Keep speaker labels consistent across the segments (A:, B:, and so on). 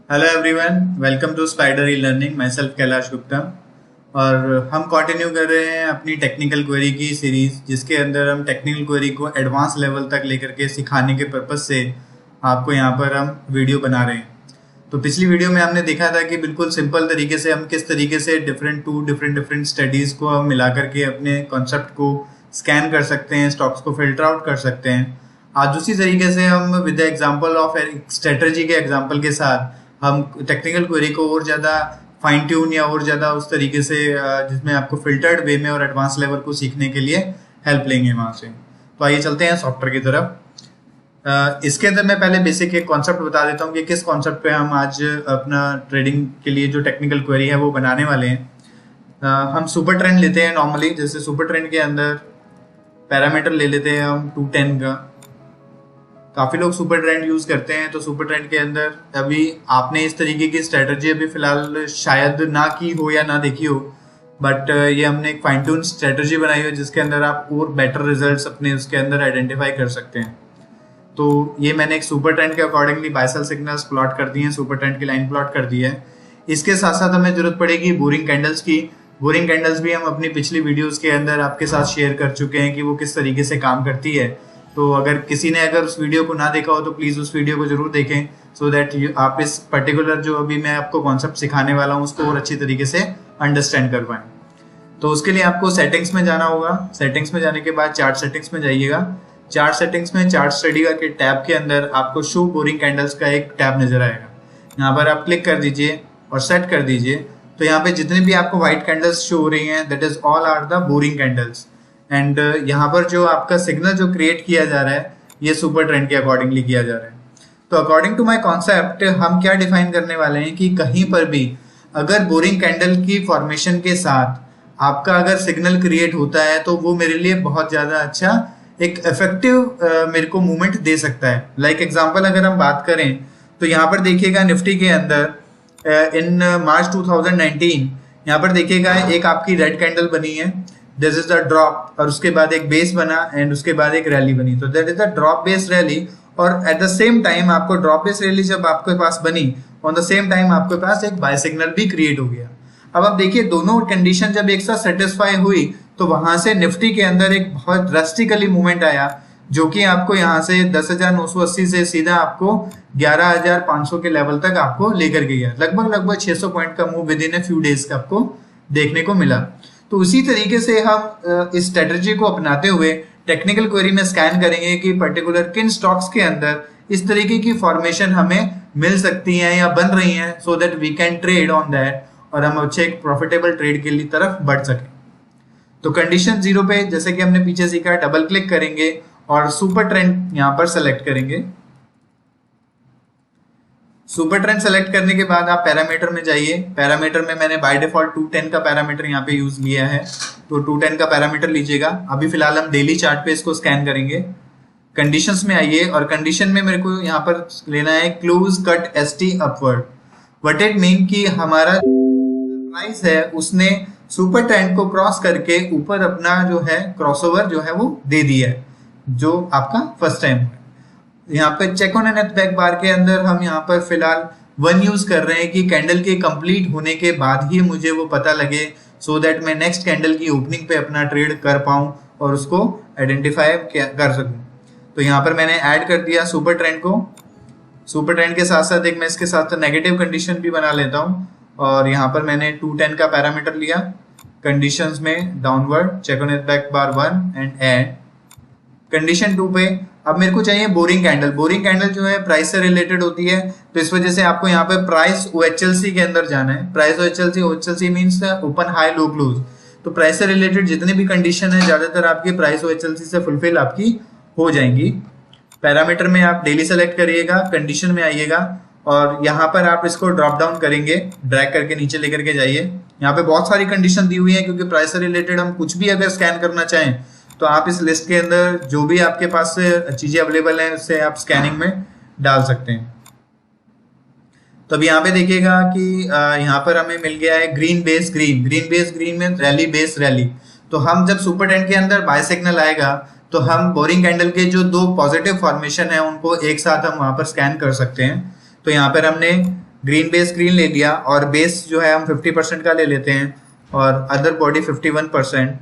A: Hello everyone, welcome to Spider E Learning. Myself Kailash Gupta. और हम continue कर रहे हैं अपनी टेक्निकल क्वेरी की सीरीज, जिसके अंदर हम टेक्निकल क्वेरी को एडवांस लेवल तक लेकर के सिखाने के पर्पज़ से आपको यहाँ पर हम वीडियो बना रहे हैं। तो पिछली वीडियो में हमने देखा था कि बिल्कुल सिंपल तरीके से हम किस तरीके से डिफरेंट स्टडीज़ को हम मिला करके अपने कॉन्सेप्ट को स्कैन कर सकते हैं, स्टॉक्स को फिल्टर आउट कर सकते हैं। आज उसी तरीके से हम with the example of strategy के एग्जांपल के साथ हम टेक्निकल क्वेरी को और ज़्यादा फाइन ट्यून या और ज़्यादा उस तरीके से जिसमें आपको फिल्टर्ड वे में और एडवांस लेवल को सीखने के लिए हेल्प लेंगे वहाँ से। तो आइए चलते हैं सॉफ्टवेयर की तरफ। इसके अंदर मैं पहले बेसिक एक कॉन्सेप्ट बता देता हूँ कि किस कॉन्सेप्ट पे हम आज अपना ट्रेडिंग के लिए जो टेक्निकल क्वेरी है वो बनाने वाले हैं। हम सुपर ट्रेंड लेते हैं नॉर्मली। जैसे सुपर ट्रेंड के अंदर पैरामीटर ले लेते हैं हम 210 का। काफ़ी लोग सुपर ट्रेंड यूज़ करते हैं। तो सुपर ट्रेंड के अंदर अभी आपने इस तरीके की स्ट्रेटजी अभी फ़िलहाल शायद ना की हो या ना देखी हो, बट ये हमने एक फाइन ट्यून स्ट्रेटजी बनाई है जिसके अंदर आप और बेटर रिजल्ट्स अपने उसके अंदर आइडेंटिफाई कर सकते हैं। तो ये मैंने एक सुपर ट्रेंड के accordingly buy sell signals plot कर दिए हैं, सुपर ट्रेंड की लाइन प्लॉट कर दी है। इसके साथ साथ हमें ज़रूरत पड़ेगी बोरिंग कैंडल्स की। बोरिंग कैंडल्स भी हम अपनी पिछली वीडियोज़ के अंदर आपके साथ शेयर कर चुके हैं कि वो किस तरीके से काम करती है। तो अगर किसी ने अगर उस वीडियो को ना देखा हो तो प्लीज़ उस वीडियो को जरूर देखें, सो दैट आप इस पर्टिकुलर जो अभी मैं आपको कॉन्सेप्ट सिखाने वाला हूँ उसको और अच्छी तरीके से अंडरस्टैंड कर पाएँ। तो उसके लिए आपको सेटिंग्स में जाना होगा। सेटिंग्स में जाने के बाद चार्ट सेटिंग्स में जाइएगा। चार्ट सेटिंग्स में चार्ट स्टडी का के टैब के अंदर आपको शो बोरिंग कैंडल्स का एक टैब नजर आएगा। यहाँ पर आप क्लिक कर दीजिए और सेट कर दीजिए। तो यहाँ पे जितने भी आपको व्हाइट कैंडल्स शो हो रही हैं, that is all are the boring candles. And यहाँ पर जो आपका सिग्नल जो क्रिएट किया जा रहा है ये सुपर ट्रेंड के अकॉर्डिंगली किया जा रहा है। तो अकॉर्डिंग टू माय कॉन्सेप्ट हम क्या डिफाइन करने वाले हैं कि कहीं पर भी अगर बोरिंग कैंडल की फॉर्मेशन के साथ आपका अगर सिग्नल क्रिएट होता है तो वो मेरे लिए बहुत ज़्यादा अच्छा एक इफेक्टिव मेरे को मूवमेंट दे सकता है। लाइक एग्जांपल अगर हम बात करें तो यहाँ पर देखिएगा निफ्टी के अंदर इन मार्च 2019 यहाँ पर देखिएगा एक आपकी रेड कैंडल बनी है, दिस इज द ड्रॉप, और उसके बाद एक बेस बना एंड उसके बाद एक रैली बनी। तो that is the drop base rally. और एट द सेम टाइम आपको ड्रॉप बेस रैली जब आपके पास बनी, ऑन द सेम टाइम आपके पास एक बाय सिग्नल भी क्रिएट हो गया। अब आप देखिए दोनों कंडीशन जब एक साथ सेटिस्फाई हुई तो वहां से निफ्टी के अंदर एक बहुत ड्रास्टिकली मूवमेंट आया, जो कि आपको यहाँ से 10,980 से सीधा आपको 11,500 के लेवल तक आपको लेकर के गया। लगभग 600 पॉइंट का move with in a few days का आपको देखने को मिला। तो उसी तरीके से हम इस स्ट्रेटजी को अपनाते हुए टेक्निकल क्वेरी में स्कैन करेंगे कि पर्टिकुलर किन स्टॉक्स के अंदर इस तरीके की फॉर्मेशन हमें मिल सकती हैं या बन रही हैं, so that we can trade on that और हम अच्छे एक प्रॉफिटेबल ट्रेड के लिए तरफ बढ़ सकें। तो कंडीशन 0 पे जैसे कि हमने पीछे सीखा, डबल क्लिक करेंगे और सुपर ट्रेंड यहाँ पर सेलेक्ट करेंगे। सुपर ट्रेंड सेलेक्ट करने के बाद आप पैरामीटर में जाइए। पैरामीटर में मैंने बाय डिफॉल्ट 210 का पैरामीटर यहाँ पे यूज लिया है, तो 210 का पैरामीटर लीजिएगा। अभी फिलहाल हम डेली चार्ट पे इसको स्कैन करेंगे। कंडीशंस में आइए और कंडीशन में मेरे को यहाँ पर लेना है close cut ST upward. What it mean कि हमारा प्राइस है उसने सुपर ट्रेंड को क्रॉस करके ऊपर अपना जो है क्रॉसओवर जो है वो दे दिया है, जो आपका फर्स्ट टाइम है। यहाँ पे चेक ऑन एन बैक बार के अंदर हम यहाँ पर फिलहाल 1 यूज कर रहे हैं कि कैंडल के कंप्लीट होने के बाद ही मुझे वो पता लगे, सो दैट मैं नेक्स्ट कैंडल की ओपनिंग पे अपना ट्रेड कर पाऊँ और उसको आइडेंटिफाई कर सकूँ। तो यहाँ पर मैंने ऐड कर दिया सुपर ट्रेंड को। सुपर ट्रेंड के साथ साथ एक मैं इसके साथ नेगेटिव कंडीशन भी बना लेता हूँ और यहाँ पर मैंने 210 का पैरामीटर लिया। कंडीशंस में downward check on back bar 1 and add. Condition 2 पे अब मेरे को चाहिए बोरिंग कैंडल। बोरिंग कैंडल जो है प्राइस से रिलेटेड होती है, तो इस वजह से आपको यहाँ पे प्राइस OHLC के अंदर जाना है। Price OHLC means open high low close. तो प्राइस से रिलेटेड जितनी भी कंडीशन है ज्यादातर आपकी प्राइस OHLC से फुलफिल आपकी हो जाएंगी। पैरामीटर में आप डेली सेलेक्ट करिएगा, कंडीशन में आइएगा और यहाँ पर आप इसको ड्रॉप डाउन करेंगे, ड्रैग करके नीचे लेकर के जाइए। यहाँ पे बहुत सारी कंडीशन दी हुई है क्योंकि प्राइस से रिलेटेड हम कुछ भी अगर स्कैन करना चाहें तो आप इस लिस्ट के अंदर जो भी आपके पास चीजें अवेलेबल हैं उससे आप स्कैनिंग में डाल सकते हैं। तो अब यहाँ पे देखिएगा कि यहाँ पर हमें मिल गया है ग्रीन बेस ग्रीन में रैली बेस रैली। तो हम जब सुपर ट्रेंड के अंदर बाय सिग्नल आएगा तो हम बोरिंग कैंडल के जो 2 पॉजिटिव फॉर्मेशन है उनको एक साथ हम वहां पर स्कैन कर सकते हैं। तो यहाँ पर हमने ग्रीन बेस ग्रीन ले लिया और बेस जो है हम 50% का ले लेते हैं और अदर बॉडी 51%।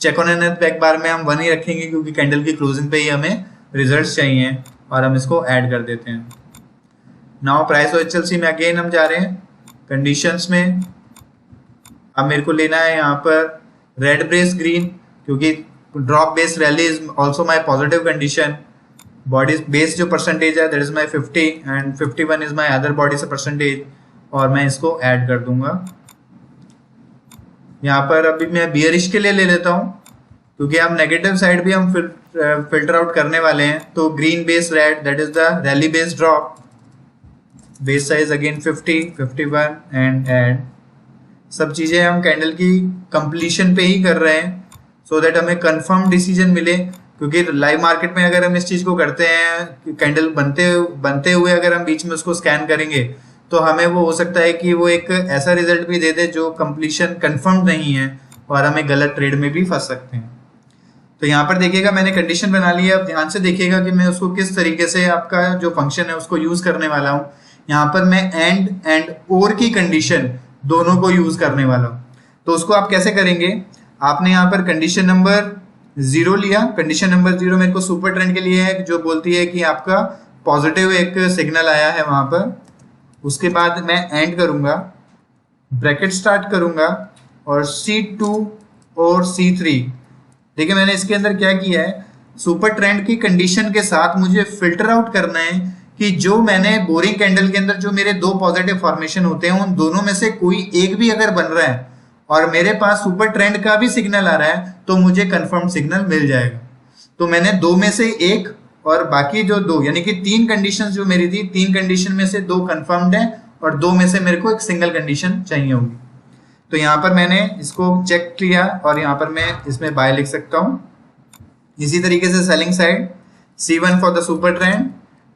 A: चेक ऑन एनथ बैक बार में हम 1 ही रखेंगे क्योंकि कैंडल की क्लोजिंग पे ही हमें रिजल्ट्स चाहिए और हम इसको ऐड कर देते हैं। नाउ प्राइस OHLC में अगेन हम जा रहे हैं कंडीशंस में। अब मेरे को लेना है यहाँ पर रेड बेस ग्रीन क्योंकि drop base rally is also my positive condition. Body base जो परसेंटेज है that is my 50 and 51 is my other body से परसेंटेज और मैं इसको ऐड कर दूंगा। यहाँ पर अभी मैं बियरिश के लिए ले लेता हूँ क्योंकि हम नेगेटिव साइड भी हम फिल्टर आउट करने वाले हैं। तो green base read that is the rally base drop, base size again 50, 51 and add. सब चीजें हम कैंडल की कंप्लीशन पे ही कर रहे हैं सो दैट हमें कंफर्म डिसीजन मिले क्योंकि लाइव मार्केट में अगर हम इस चीज को करते हैं कैंडल बनते हुए अगर हम बीच में उसको स्कैन करेंगे तो हमें वो हो सकता है कि वो एक ऐसा रिजल्ट भी दे दे जो कंप्लीशन कंफर्म नहीं है और हमें गलत ट्रेड में भी फंस सकते हैं। तो यहाँ पर देखिएगा मैंने कंडीशन बना ली है। अब ध्यान से देखिएगा कि मैं उसको किस तरीके से आपका जो फंक्शन है उसको यूज करने वाला हूँ। यहाँ पर मैं एंड और की कंडीशन दोनों को यूज करने वाला हूँ। तो उसको आप कैसे करेंगे, आपने यहाँ पर कंडीशन नंबर 0 लिया। कंडीशन नंबर 0 मेरे को सुपर ट्रेंड के लिए है जो बोलती है कि आपका पॉजिटिव एक सिग्नल आया है वहां पर। उसके बाद मैं एंड करूंगा, ब्रैकेट स्टार्ट करूंगा और C2 और C3। देखिए मैंने इसके अंदर क्या किया है, सुपर ट्रेंड की कंडीशन के साथ मुझे फिल्टर आउट करना है कि जो मैंने बोरिंग कैंडल के अंदर जो मेरे दो पॉजिटिव फॉर्मेशन होते हैं उन दोनों में से कोई एक भी अगर बन रहा है और मेरे पास सुपर ट्रेंड का भी सिग्नल आ रहा है तो मुझे कंफर्म सिग्नल मिल जाएगा। तो मैंने दो में से एक और बाकी जो दो यानी कि 3 कंडीशन जो मेरी थी, 3 कंडीशन में से 2 कंफर्म्ड है और 2 में से मेरे को एक सिंगल कंडीशन चाहिए होगी। तो यहाँ पर मैंने इसको चेक किया और यहाँ पर मैं इसमें बाय लिख सकता हूँ। इसी तरीके से selling side C1 for the super trend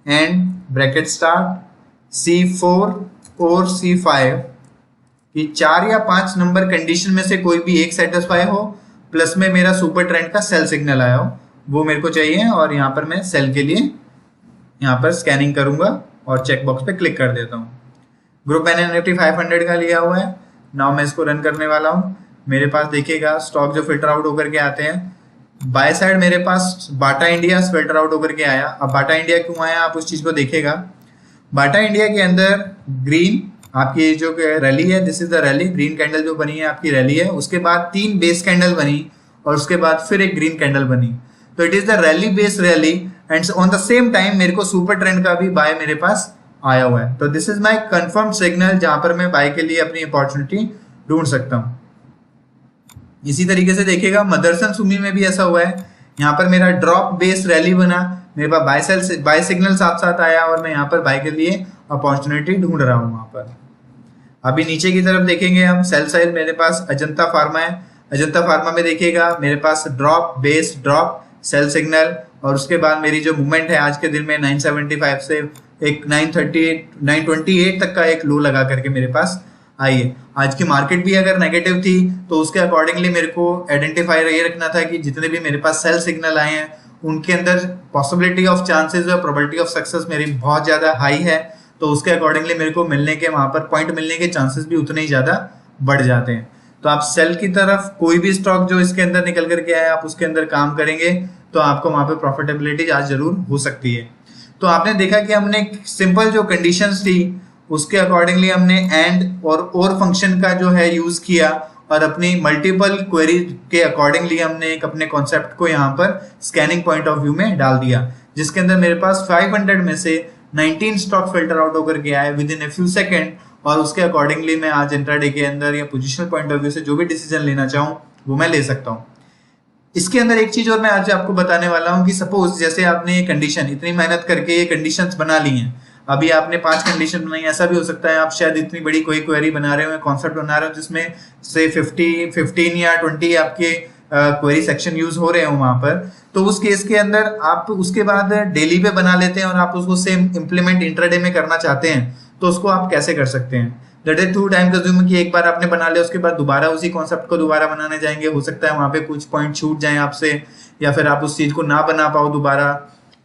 A: and bracket start C4 और C5 कि 4 या 5 नंबर कंडीशन में से कोई भी एक सेटिस्फाई हो प्लस में मेरा सुपर ट्रेंड का सेल सिग्नल आया हो वो मेरे को चाहिए। और यहाँ पर मैं सेल के लिए यहाँ पर स्कैनिंग करूंगा और चेक बॉक्स पे क्लिक कर देता हूँ। ग्रुप मैंने निफ्टी 500 का लिया हुआ है। नाउ मैं इसको रन करने वाला हूँ। मेरे पास देखिएगा स्टॉक जो फिल्टर आउट होकर के आते हैं, बाय साइड मेरे पास बाटा इंडिया फिल्टर आउट होकर के आया। अब बाटा इंडिया क्यों आया आप उस चीज को देखिएगा। बाटा इंडिया के अंदर ग्रीन आपकी जो रैली है, this is the rally, green candle जो बनी है आपकी रैली है। उसके बाद 3 बेस कैंडल बनी और उसके बाद फिर एक ग्रीन कैंडल बनी। तो it is the rally base rally and on the same time मेरे को सुपर ट्रेंड का भी बाय मेरे पास आया हुआ है। तो this is my confirm signal जहां पर मैं बाय के लिए अपनी अपॉर्चुनिटी ढूंढ सकता हूं। इसी तरीके से देखिएगा मदरसन सुमी में भी ऐसा हुआ है। यहाँ पर मेरा ड्रॉप बेस रैली बना, मेरे पास बाय सिग्नल साथ साथ आया और मैं यहाँ पर बाय के लिए अपॉर्चुनिटी ढूंढ रहा हूँ। वहां पर अभी नीचे की तरफ देखेंगे हम, सेल साइड मेरे पास अजंता फार्मा है। अजंता फार्मा में देखिएगा मेरे पास drop base drop sell signal और उसके बाद मेरी जो मूवमेंट है आज के दिन में 975 से एक 928 तक का एक लो लगा करके मेरे पास आई है। आज की मार्केट भी अगर नेगेटिव थी तो उसके अकॉर्डिंगली मेरे को आइडेंटिफाई ये रखना था कि जितने भी मेरे पास सेल सिग्नल आए हैं उनके अंदर पॉसिबिलिटी ऑफ चांसेस और प्रोबेबिलिटी ऑफ सक्सेस मेरी बहुत ज्यादा हाई है। तो उसके अकॉर्डिंगली मेरे को मिलने के वहां पर पॉइंट मिलने के चांसेस भी उतने ही ज्यादा बढ़ जाते हैं। तो आप सेल की तरफ कोई भी स्टॉक जो इसके अंदर निकल करके आए आप उसके अंदर काम करेंगे तो आपको वहां पे प्रॉफिटेबिलिटी आज जरूर हो सकती है। तो आपने देखा कि हमने सिंपल जो कंडीशंस थी उसके अकॉर्डिंगली हमने एंड और फंक्शन का जो है यूज किया और अपनी मल्टीपल क्वेरी के अकॉर्डिंगली हमने एक अपने कॉन्सेप्ट को यहाँ पर स्कैनिंग पॉइंट ऑफ व्यू में डाल दिया, जिसके अंदर मेरे पास 500 में से 19 स्टॉक फिल्टर आउट होकर के आए with in a few second. और उसके अकॉर्डिंगली मैं आज इंट्राडे के अंदर या पोजिशनल पॉइंट ऑफ व्यू से जो भी डिसीजन लेना चाहूँ वो मैं ले सकता हूँ। इसके अंदर एक चीज और मैं आज आपको बताने वाला हूँ कि सपोज जैसे आपने ये कंडीशन इतनी मेहनत करके ये कंडीशंस बना ली हैं, अभी आपने 5 कंडीशन बनाई। ऐसा भी हो सकता है आप शायद इतनी बड़ी कोई क्वेरी बना रहे हो, कॉन्सेप्ट बना रहे हो जिसमें से 15 या 20 आपके क्वेरी सेक्शन यूज हो रहे हो वहां पर। तो उस केस के अंदर आप उसके बाद डेली पे बना लेते हैं और आप उसको सेम इम्प्लीमेंट इंट्राडे में करना चाहते हैं तो उसको आप कैसे कर सकते हैं। That is too time consuming कि एक बार आपने बना लिया उसके बाद दोबारा उसी कॉन्सेप्ट को दोबारा बनाने जाएंगे, हो सकता है वहां पे कुछ पॉइंट छूट जाए आपसे या फिर आप उस चीज को ना बना पाओ दोबारा।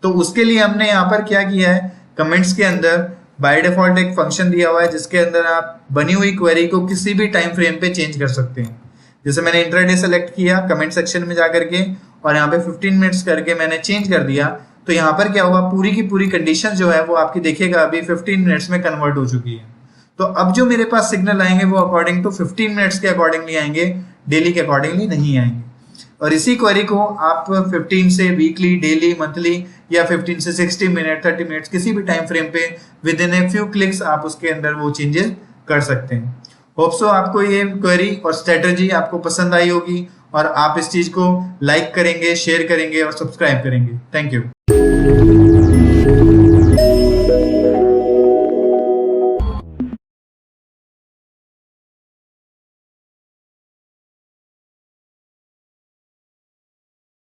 A: तो उसके लिए हमने यहाँ पर क्या किया है, कमेंट्स के अंदर बाय डिफॉल्ट एक फंक्शन दिया हुआ है जिसके अंदर आप बनी हुई क्वेरी को किसी भी टाइम फ्रेम पे चेंज कर सकते हैं। जैसे मैंने इंट्राडे सेलेक्ट किया कमेंट सेक्शन में जाकर के और यहाँ पे 15 मिनट्स करके मैंने चेंज कर दिया, तो यहाँ पर क्या हुआ, पूरी की पूरी कंडीशन जो है वो आपकी देखिएगा अभी 15 मिनट्स में कन्वर्ट हो चुकी है। तो अब जो मेरे पास सिग्नल आएंगे वो अकॉर्डिंग टू 15 मिनट्स के अकॉर्डिंगली आएंगे, डेली के अकॉर्डिंगली नहीं आएंगे। और इसी क्वेरी को आप 15 से वीकली, डेली, मंथली या 15 से 60 मिनट, 30 मिनट्स किसी भी टाइम फ्रेम पे with in a few clicks आप उसके अंदर वो चेंजेस कर सकते हैं। होप सो आपको ये क्वेरी और स्ट्रेटजी आपको पसंद आई होगी और आप इस चीज को लाइक करेंगे, शेयर करेंगे और सब्सक्राइब करेंगे। Thank you.